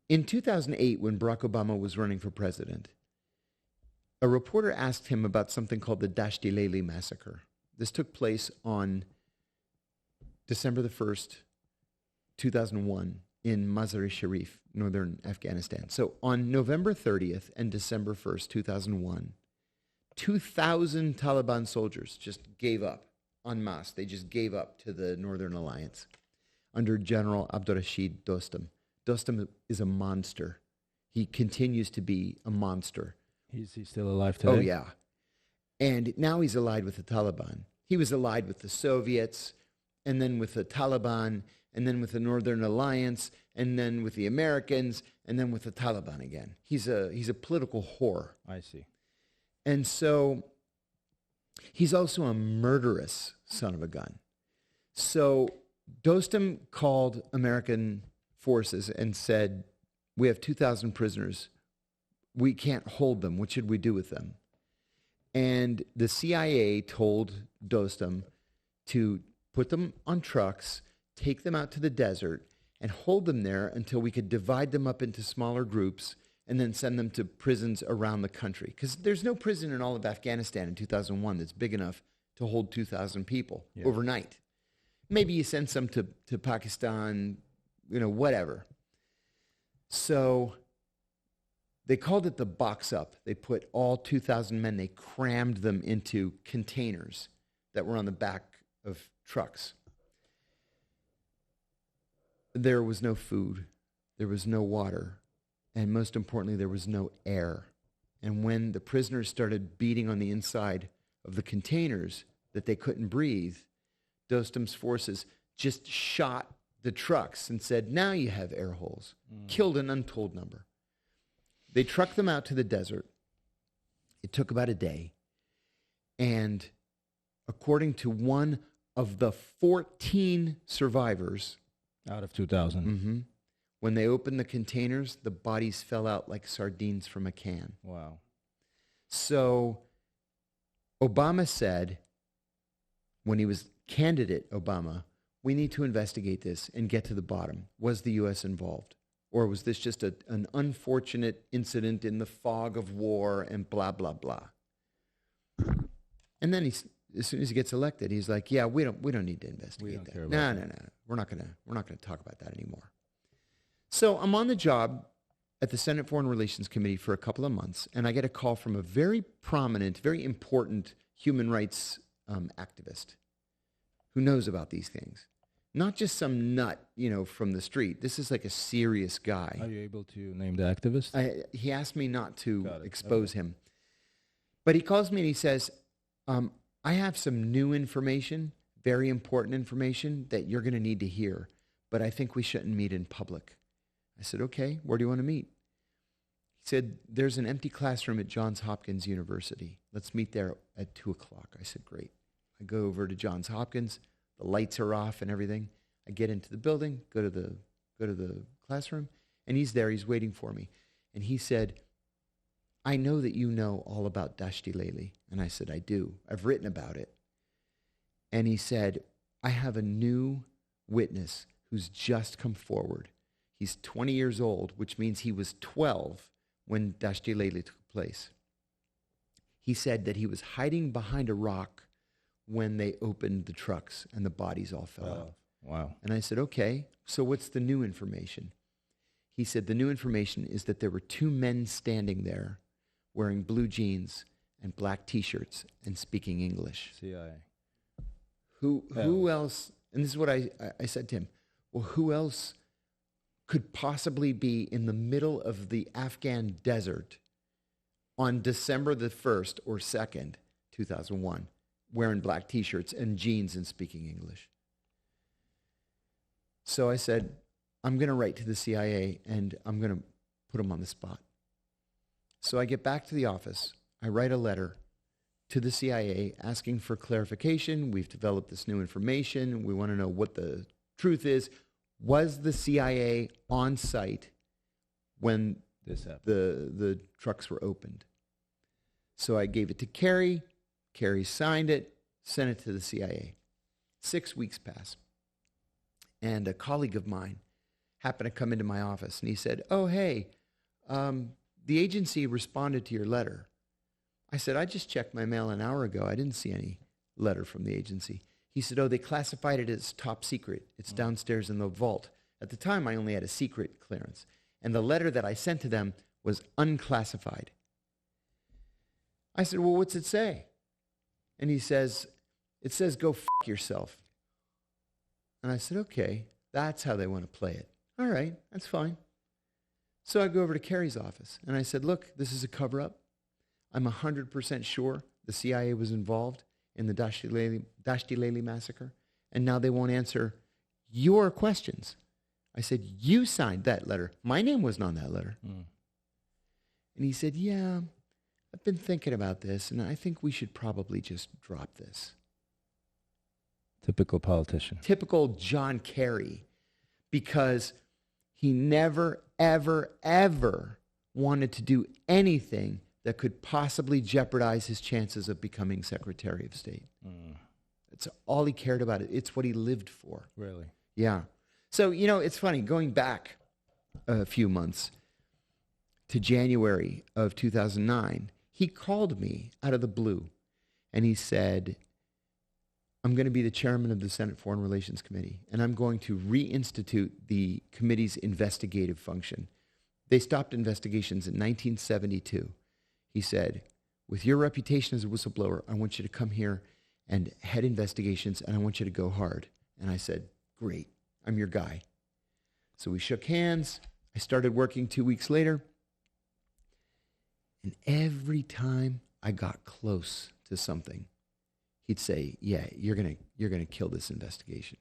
In 2008, when Barack Obama was running for president, a reporter asked him about something called the Dasht-i-Leili Massacre. This took place on December the 1st, 2001, in Mazar-e-Sharif, northern Afghanistan. So on November 30th and December 1st, 2001, 2,000 Taliban soldiers just gave up en masse. They just gave up to the Northern Alliance under General Abdul Rashid Dostum. Dostum is a monster. He continues to be a monster. Is he still alive today? Oh, yeah. And now he's allied with the Taliban. He was allied with the Soviets, and then with the Taliban, and then with the Northern Alliance, and then with the Americans, and then with the Taliban again. He's a political whore. I see. And so he's also a murderous son of a gun. So Dostum called American forces and said, we have 2,000 prisoners. We can't hold them. What should we do with them? And the CIA told Dostum to put them on trucks, take them out to the desert, and hold them there until we could divide them up into smaller groups and then send them to prisons around the country. Because there's no prison in all of Afghanistan in 2001 that's big enough to hold 2,000 people overnight. Maybe you send some to Pakistan, whatever. So they called it the box up. They put all 2,000 men, they crammed them into containers that were on the back of trucks. There was no food. There was no water. And most importantly, there was no air. And when the prisoners started beating on the inside of the containers that they couldn't breathe, Dostum's forces just shot the trucks and said, now you have air holes. Killed an untold number. They trucked them out to the desert. It took about a day. And according to one of the 14 survivors, out of 2,000. When they opened the containers, the bodies fell out like sardines from a can. Wow. So Obama said, when he was candidate Obama, we need to investigate this and get to the bottom. Was the U.S. involved? Or was this just an unfortunate incident in the fog of war and blah, blah, blah? And then as soon as he gets elected, he's like, yeah, we don't need to investigate that. No. We're not gonna talk about that anymore. So I'm on the job at the Senate Foreign Relations Committee for a couple of months, and I get a call from a very prominent, very important human rights activist who knows about these things. Not just some nut, from the street. This is like a serious guy. Are you able to name the activist? He asked me not to expose him. But he calls me and he says, I have some new information, very important information that you're going to need to hear, but I think we shouldn't meet in public. I said, okay, where do you want to meet? He said, there's an empty classroom at Johns Hopkins University. Let's meet there at 2 o'clock. I said, great. I go over to Johns Hopkins. The lights are off and everything. I get into the building, go to the classroom, and he's there. He's waiting for me. And he said, I know that you know all about Dasht-i-Leili. And I said, I do. I've written about it. And he said, I have a new witness who's just come forward. He's 20 years old, which means he was 12 when Dasht-i-Leili took place. He said that he was hiding behind a rock when they opened the trucks and the bodies all fell out. Wow. And I said, okay, so what's the new information? He said, the new information is that there were 2 men standing there wearing blue jeans and black T-shirts and speaking English. CIA. Who else, and this is what I said to him, well, who else could possibly be in the middle of the Afghan desert on December the 1st or 2nd, 2001, wearing black T-shirts and jeans and speaking English? So I said, I'm going to write to the CIA and I'm going to put them on the spot. So I get back to the office. I write a letter to the CIA asking for clarification. We've developed this new information. We want to know what the truth is. Was the CIA on site when This happened. the trucks were opened? So I gave it to Kerry. Kerry signed it, sent it to the CIA. 6 weeks pass. And a colleague of mine happened to come into my office, and he said, "Oh, hey, the agency responded to your letter." I said, "I just checked my mail an hour ago. I didn't see any letter from the agency." He said, "Oh, they classified it as top secret. It's downstairs in the vault." At the time, I only had a secret clearance. And the letter that I sent to them was unclassified. I said, "Well, what's it say?" And he says, "It says, go f*** yourself." And I said, "Okay, that's how they want to play it. All right, that's fine." So I go over to Kerry's office, and I said, "Look, this is a cover-up. I'm 100% sure the CIA was involved in the Dasht-i-Leili Massacre, and now they won't answer your questions." I said, "You signed that letter. My name wasn't on that letter." And he said, "Yeah, I've been thinking about this, and I think we should probably just drop this." Typical politician. Typical John Kerry, because he never, ever, ever wanted to do anything that could possibly jeopardize his chances of becoming Secretary of State. It's all he cared about. It's what he lived for. Really? Yeah. So, it's funny, going back a few months to January of 2009, he called me out of the blue, and he said, "I'm going to be the chairman of the Senate Foreign Relations Committee, and I'm going to reinstitute the committee's investigative function." They stopped investigations in 1972. He said, "With your reputation as a whistleblower, I want you to come here and head investigations, and I want you to go hard." And I said, "Great, I'm your guy." So we shook hands. I started working 2 weeks later. And every time I got close to something, he'd say, "Yeah, you're gonna kill this investigation.